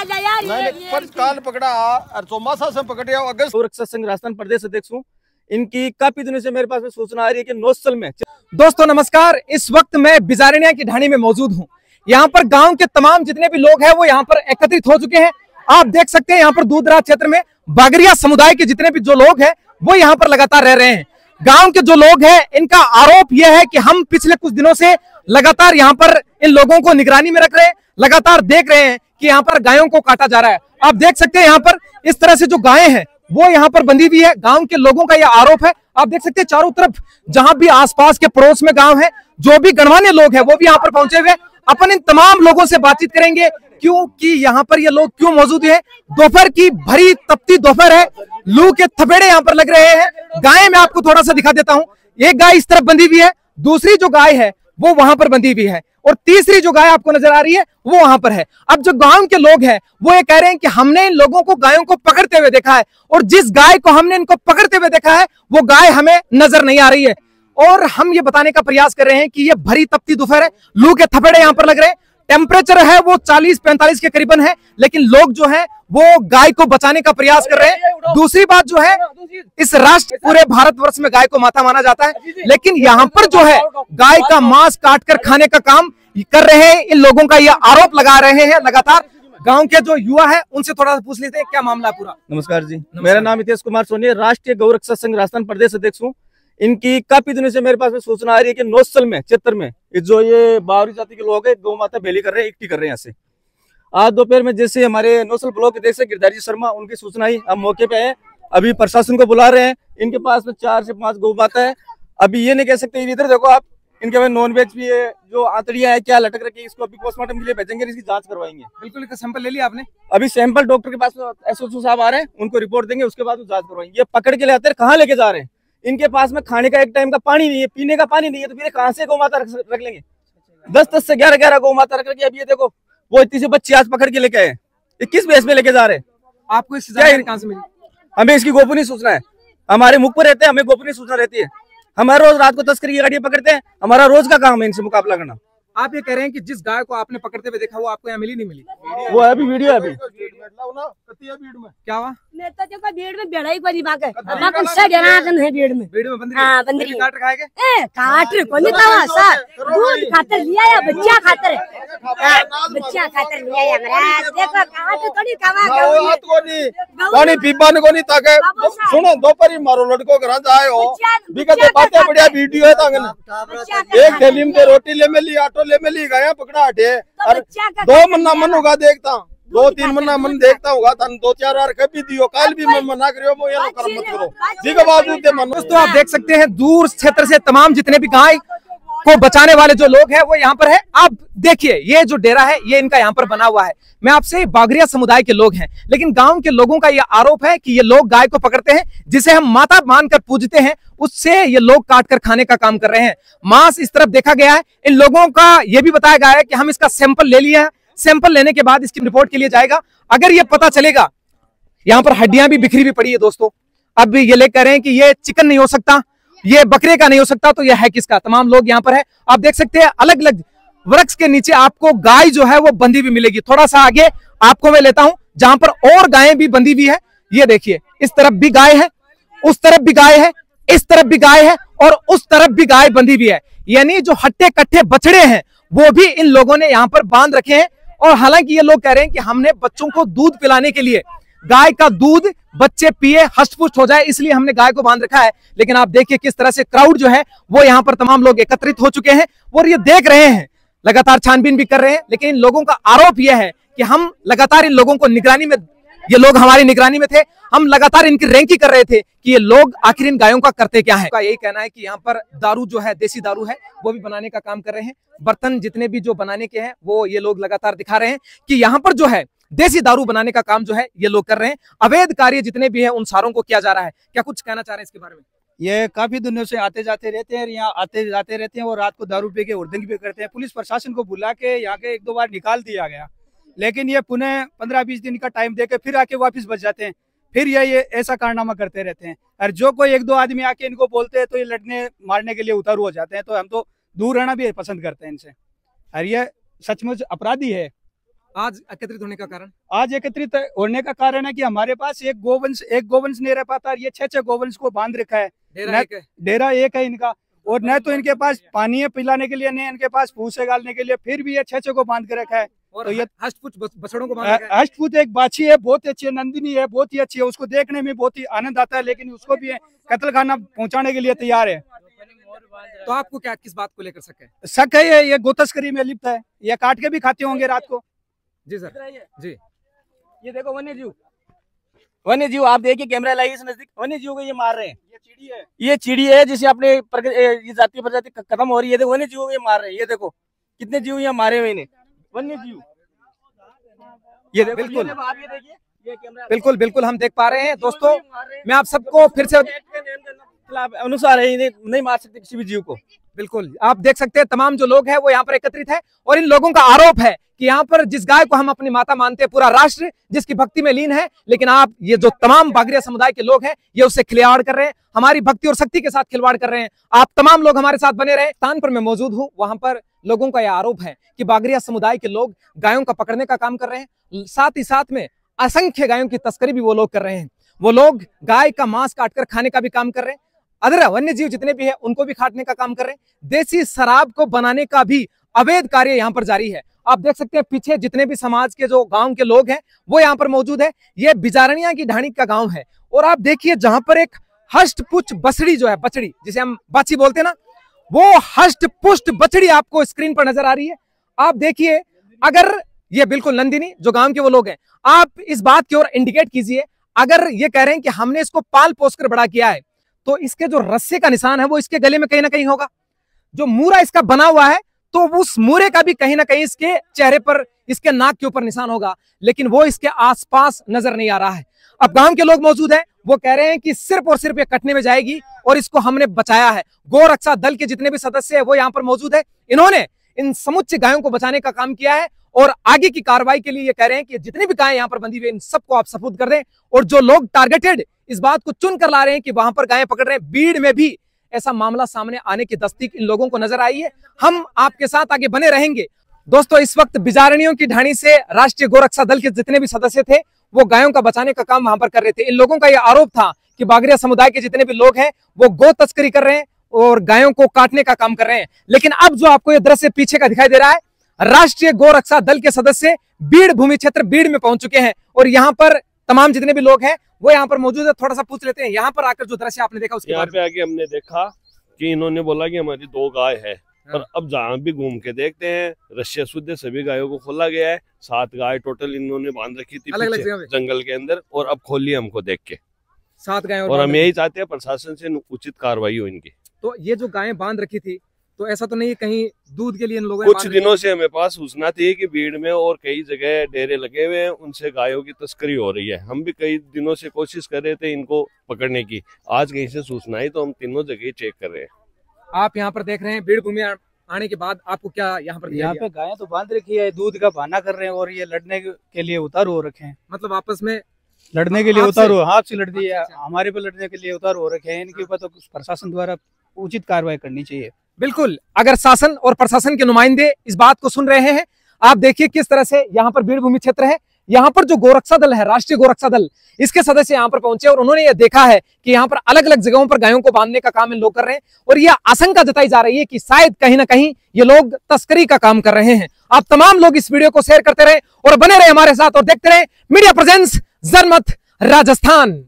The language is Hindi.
जा यार। पर काल पकड़ा और चौमासा से पकड़े अगस्त। गोरक्षा संघ राजस्थान प्रदेश अध्यक्ष हूँ। इनकी काफी दिनों से मेरे पास में सूचना आ रही है कि नौसल में। दोस्तों नमस्कार, इस वक्त मैं बिजारनिया की ढाणी में मौजूद हूँ। यहाँ पर गांव के तमाम जितने भी लोग हैं वो यहाँ पर एकत्रित हो चुके हैं। आप देख सकते हैं यहाँ पर दूर दराज क्षेत्र में बागरिया समुदाय के जितने भी जो लोग हैं वो यहाँ पर लगातार रह रहे हैं। गांव के जो लोग हैं इनका आरोप यह है कि हम पिछले कुछ दिनों से लगातार यहाँ पर इन लोगों को निगरानी में रख रहे हैं, लगातार देख रहे हैं कि यहाँ पर गायों को काटा जा रहा है। आप देख सकते हैं यहाँ पर इस तरह से जो गायें हैं वो यहाँ पर बंधी हुई है। गांव के लोगों का यह आरोप है। आप देख सकते हैं चारों तरफ जहां भी आसपास के पड़ोस में गांव है, जो भी गणमान्य लोग हैं वो भी यहाँ पर पहुंचे हुए। अपन इन तमाम लोगों से बातचीत करेंगे क्योंकि यहाँ पर ये लोग क्यों मौजूद हैं। दोपहर की भरी तपती दोपहर है, लू के थपेड़े यहाँ पर लग रहे हैं। गाय मैं आपको थोड़ा सा दिखा देता हूँ। एक गाय इस तरफ बंधी हुई है, दूसरी जो गाय है वो वहां पर बंधी हुई है और तीसरी जो गाय आपको नजर आ रही है वो वहां पर है। अब जो गांव के लोग हैं वो ये कह रहे हैं कि हमने इन लोगों को गायों को पकड़ते हुए देखा है और जिस गाय को हमने इनको पकड़ते हुए देखा है वो गाय हमें नजर नहीं आ रही है। और हम ये बताने का प्रयास कर रहे हैं कि ये भरी तपती दोपहर है, लू के थपेड़े यहाँ पर लग रहे हैं, टेम्परेचर है वो 40-45 के करीबन है, लेकिन लोग जो है वो गाय को बचाने का प्रयास कर रहे हैं। दूसरी बात जो है, इस राष्ट्र पूरे भारतवर्ष में गाय को माता माना जाता है, लेकिन यहाँ पर जो है गाय का मांस काट कर खाने का काम कर रहे हैं। इन लोगों का यह आरोप लगा रहे हैं लगातार। गांव के जो युवा है उनसे थोड़ा सा पूछ लेते हैं क्या मामला पूरा। नमस्कार जी, मेरा नाम हितेश कुमार सोनी है, राष्ट्रीय गौरक्षा संघ राजस्थान प्रदेश अध्यक्ष हूँ। इनकी काफी दिनों से मेरे पास में सूचना आ रही है कि नौसल में क्षेत्र में जो ये बावरी जाति के लोग हैं गौ माता बेली कर रहे हैं, इकट्ठी कर रहे हैं। यहाँ से आज दोपहर में जैसे हमारे नौसल ब्लॉक अध्यक्ष गिरधारी शर्मा उनकी सूचना आई, हम मौके पे आए, अभी प्रशासन को बुला रहे हैं। इनके पास में 4 से 5 गौ माता है। अभी ये नहीं कह सकते, इधर देखो आप, इनके पास नॉन वेज भी है, जो आंतड़ियां है क्या लटक रखी है, इसको अभी पोस्टमार्टम के लिए भेजेंगे, इसकी जांच करवाएंगे। बिल्कुल, इसका सैंपल ले लिया आपने? अभी सैंपल डॉक्टर के पास एसओसी साहब आ रहे हैं, उनको रिपोर्ट देंगे, उसके बाद जांच करवाएंगे। ये पकड़ के ले आते हैं, कहाँ लेके जा रहे हैं? इनके पास में खाने का एक टाइम का पानी नहीं है, पीने का पानी नहीं है, तो फिर कहाँ से गौ माता रख लेंगे? 10 से 11 गौ माता रख रखी। अब ये देखो वो इतनी से बच्चे आज पकड़ के लेके आए, ये किस बेस में लेके जा रहे हैं? आपको इसकी जानकारी कहाँ से मिली? हमें इसकी गोपनीय सूचना है, हमारे मुख पर रहते हैं, हमें गोपनीय सूचना रहती है। हमारे रोज रात को तस्करी की गाड़ियां पकड़ते हैं, हमारा रोज का काम है इनसे मुकाबला करना। आप ये कह रहे हैं कि जिस गाय को आपने पकड़ते हुए देखा वो आपको यहाँ मिली नहीं मिली? वो अभी वीडियो है, अभी क्या हुआ? नेता का भीड़ में बेड़ा ही बड़ी बात है, ना कुछ से जनाजन है भीड़ में। भीड़ में बंद हां बंदरी काट रखा है क्या? काट कोनी था सर, दूध खातर लिया या बच्चा खातर? बच्चा खातर लिया या महाराज। देखो काट थोड़ी कावा कोनी पीपा ने कोनी ताके सुनो दोपहरी मारो लड़को घर जाए हो बिकते बातें बढ़िया वीडियो है तांगन। एक थैली में रोटी ले मिली, आटो ले मिली, गया पकड़ा हटे और 2 मन्ना मन होगा देखता, 2-3 मन्ना मन देखता होगा तन 2-4 बार कभी दियो, कल भी मन मना करियो मो ये लो कर मत करो जी के बावजूद दे मन। दोस्तों आप देख सकते हैं दूर क्षेत्र से तमाम जितने भी गाय को बचाने वाले जो लोग हैं वो यहाँ पर है। आप देखिए ये जो डेरा है ये इनका यहाँ पर बना हुआ है। मैं आपसे बागरिया समुदाय के लोग हैं, लेकिन गांव के लोगों का ये आरोप है कि ये लोग गाय को पकड़ते हैं, जिसे हम माता मानकर पूजते हैं, उससे ये लोग काट कर खाने का काम कर रहे हैं। मांस इस तरफ देखा गया है। इन लोगों का ये भी बताया गया है कि हम इसका सैंपल ले लिया है, सैंपल लेने के बाद इसकी रिपोर्ट के लिए जाएगा। अगर ये पता चलेगा, यहाँ पर हड्डियां भी बिखरी हुई पड़ी है दोस्तों। अब ये लेकर कह रहे हैं कि ये चिकन नहीं हो सकता, ये बकरे का नहीं हो सकता, तो यह है किसका? तमाम लोग यहाँ पर है। आप देख सकते हैं अलग अलग वृक्ष के नीचे आपको गाय जो है वो बंधी हुई मिलेगी। थोड़ा सा आगे आपको मैं लेता हूं जहां पर और गायें भी बंधी हुई है। ये देखिए इस तरफ भी गाय है, उस तरफ भी गाय है, इस तरफ भी गाय है और उस तरफ भी गाय बंधी हुई है। यानी जो हट्टे कट्टे बछड़े हैं वो भी इन लोगों ने यहाँ पर बांध रखे हैं। और हालांकि ये लोग कह रहे हैं कि हमने बच्चों को दूध पिलाने के लिए, गाय का दूध बच्चे पिए हष्ट पुष्ट हो जाए, इसलिए हमने गाय को बांध रखा है। लेकिन आप देखिए किस तरह से क्राउड जो है वो यहाँ पर तमाम लोग एकत्रित हो चुके हैं और ये देख रहे हैं, लगातार छानबीन भी कर रहे हैं। लेकिन इन लोगों का आरोप यह है कि हम लगातार इन लोगों को निगरानी में, ये लोग हमारी निगरानी में थे, हम लगातार इनकी रैंकिंग कर रहे थे कि ये लोग आखिर इन गायों का करते क्या है। यही कहना है कि यहाँ पर दारू जो है, देसी दारू है, वो भी बनाने का काम कर रहे हैं। बर्तन जितने भी जो बनाने के हैं वो ये लोग लगातार दिखा रहे हैं कि यहाँ पर जो है देसी दारू बनाने का काम जो है ये लोग कर रहे हैं। अवैध कार्य जितने भी है उन सारों को किया जा रहा है। क्या कुछ कहना चाह रहे हैं इसके बारे में? ये काफी दिनों से आते जाते रहते हैं, यहाँ आते जाते रहते हैं और रात को दारू पी के उर्दंग भी करते हैं। पुलिस प्रशासन को बुला के यहाँ के 1-2 बार निकाल दिया गया, लेकिन ये पुनः 15-20 दिन का टाइम देके फिर आके वापस बच जाते हैं। फिर ये ऐसा कारनामा करते रहते हैं। और जो कोई 1-2 आदमी आके इनको बोलते हैं तो ये लड़ने मारने के लिए उतारू हो जाते हैं। तो हम तो दूर रहना भी पसंद करते हैं इनसे। और ये सचमुच अपराधी है, आज एकत्रित होने का कारण? आज एकत्रित होने का कारण है कि हमारे पास एक गोवंश नहीं रह पाता, ये 6 गोवंश को बांध रखा है। डेरा एक है इनका, और न तो इनके पास पानी है पिलाने के लिए, न इनके पास फूस है गालने के लिए, फिर भी ये 6 को बांध के रखा है। और तो ये हष्टपुष्ट बछड़ों को बांध रखा है। हष्टपुष्ट एक बाछी है, बहुत अच्छी है, नंदिनी है, बहुत ही अच्छी है, उसको देखने में बहुत ही आनंद आता है, लेकिन उसको भी कत्ल खाना पहुंचाने के लिए तैयार है। तो आपको क्या किस बात को लेकर शक है? ये गो तस्करी में लिप्त है, ये काट के भी खाते होंगे रात को। जी सर जी। ये देखो वन्य जीव आप देखिए, कैमरा लाइए इस नजदीक, वन्य जीव को ये मार रहे हैं। ये चिड़ी है जिसे अपने ये जातीय प्रजाति खत्म हो रही है। देखो वन्य जीव को ये मार रहे हैं, ये देखो कितने जीव यहाँ मारे हुए इन्हें, वन्य जीव। ये बिल्कुल आप ये देखिए, ये कैमरा बिल्कुल बिल्कुल हम देख पा रहे हैं। दोस्तों मैं आप सबको फिर से अनुसार है, इन्हें नहीं मार सकते किसी भी जीव को। बिल्कुल आप देख सकते हैं तमाम जो लोग हैं वो यहाँ पर एकत्रित है, और इन लोगों का आरोप है कि यहाँ पर जिस गाय को हम अपनी माता मानते हैं, पूरा राष्ट्र जिसकी भक्ति में लीन है, लेकिन आप ये जो तमाम बागरिया समुदाय के लोग हैं ये उससे खिलवाड़ कर रहे हैं, हमारी भक्ति और शक्ति के साथ खिलवाड़ कर रहे हैं। आप तमाम लोग हमारे साथ बने रहे। स्थान पर मैं मौजूद हूँ, वहां पर लोगों का यह आरोप है कि बागरिया समुदाय के लोग गायों का पकड़ने का काम कर रहे हैं, साथ ही साथ में असंख्य गायों की तस्करी भी वो लोग कर रहे हैं। वो लोग गाय का मांस काटकर खाने का भी काम कर रहे हैं, अदर वन्य जीव जितने भी है उनको भी काटने का काम कर रहे हैं। देसी शराब को बनाने का भी अवैध कार्य यहाँ पर जारी है। आप देख सकते हैं पीछे जितने भी समाज के जो गांव के लोग हैं वो यहाँ पर मौजूद है। ये बिजारनिया की ढाणी का गांव है, और आप देखिए जहां पर एक हष्टपुष्ट बछड़ी जो है, बछड़ी जिसे हम बाछी बोलते हैं ना, वो हष्टपुष्ट बछड़ी आपको स्क्रीन पर नजर आ रही है। आप देखिए, अगर ये बिल्कुल नंदिनी जो गांव के वो लोग हैं, आप इस बात की ओर इंडिकेट कीजिए। अगर ये कह रहे हैं कि हमने इसको पाल पोस कर बड़ा किया है, तो इसके जो रस्से का निशान है वो इसके गले में कहीं ना कहीं होगा। जो मूरा इसका बना हुआ है तो उस मूरे का भी कहीं ना कहीं इसके चेहरे पर, इसके नाक के ऊपर निशान होगा, लेकिन वो इसके आसपास नजर नहीं आ रहा है। अब गांव के लोग मौजूद हैं, वो कह रहे हैं कि सिर्फ और सिर्फ ये कटने में जाएगी और इसको हमने बचाया है। गौ रक्षा दल के जितने भी सदस्य है वो यहाँ पर मौजूद है, इन्होंने इन समुच्चय गायों को बचाने का काम किया है, और आगे की कार्रवाई के लिए ये कह रहे हैं कि जितनी भी गायें यहाँ पर बंधी हुई इन सबको आप सपुर्द कर दें। और जो लोग टारगेटेड इस बात को चुन कर ला रहे हैं कि वहां पर गायें पकड़ रहे हैं, बीड़ में भी ऐसा मामला सामने आने की तस्दीक इन लोगों को नजर आई है। हम आपके साथ आगे बने रहेंगे। दोस्तों इस वक्त बिजारनियों की ढाणी से राष्ट्रीय गोरक्षा दल के जितने भी सदस्य थे वो गायों का बचाने का काम वहां पर कर रहे थे। इन लोगों का यह आरोप था कि बागरिया समुदाय के जितने भी लोग हैं वो गो तस्करी कर रहे हैं और गायों को काटने का काम कर रहे हैं। लेकिन अब जो आपको ये दृश्य पीछे का दिखाई दे रहा है, राष्ट्रीय गोरक्षा दल के सदस्य बीड़ भूमि क्षेत्र बीड़ में पहुंच चुके हैं, और यहाँ पर तमाम जितने भी लोग हैं वो यहाँ पर मौजूद है। थोड़ा सा पूछ लेते हैं, यहाँ पर आकर जो दृश्य आपने देखा उसके यहाँ पे आके हमने देखा कि इन्होंने बोला कि हमारी 2 गाय है, पर अब जहाँ भी घूम के देखते हैं रशिया शुद्ध सभी गायों को खोला गया है। 7 गाय टोटल इन्होंने बांध रखी थी पीछे जंगल के अंदर, और अब खोली हमको देख के 7 गायें, और हम यही चाहते हैं प्रशासन से उचित कार्रवाई हो इनकी। तो ये जो गायें बांध रखी थी, तो ऐसा तो नहीं कहीं दूध के लिए इन लोगों कुछ दिनों से हमें पास सूचना थी कि भीड़ में और कई जगह डेरे लगे हुए हैं, उनसे गायों की तस्करी हो रही है। हम भी कई दिनों से कोशिश कर रहे थे इनको पकड़ने की, आज कहीं से सूचना आई तो हम तीनों जगह चेक कर रहे हैं। आप यहाँ पर देख रहे हैं बीड़ भूमि आने के बाद आपको क्या यहाँ पे गायें तो बांध रखी है, दूध का बहाना कर रहे हैं, और ये लड़ने के लिए उतारू हो रखे हैं। मतलब आपस में लड़ने के लिए उतारू, हाथ से लड़ दिया, हमारे पे लड़ने के लिए उतारू हो रखे हैं। इनके ऊपर तो प्रशासन द्वारा उचित कार्रवाई करनी चाहिए। बिल्कुल, अगर शासन और प्रशासन के नुमाइंदे इस बात को सुन रहे हैं, आप देखिए किस तरह से यहाँ पर बीड़ भूमि क्षेत्र है, यहाँ पर जो गोरक्षा दल है, राष्ट्रीय गोरक्षा दल, इसके सदस्य यहाँ पर पहुंचे और उन्होंने यह देखा है कि यहाँ पर अलग अलग जगहों पर गायों को बांधने का काम इन लोग कर रहे हैं, और यह आशंका जताई जा रही है कि शायद कहीं ना कहीं ये लोग तस्करी का काम कर रहे हैं। आप तमाम लोग इस वीडियो को शेयर करते रहे और बने रहे हमारे साथ, और देखते रहे मीडिया प्रेजेंस जनमत राजस्थान।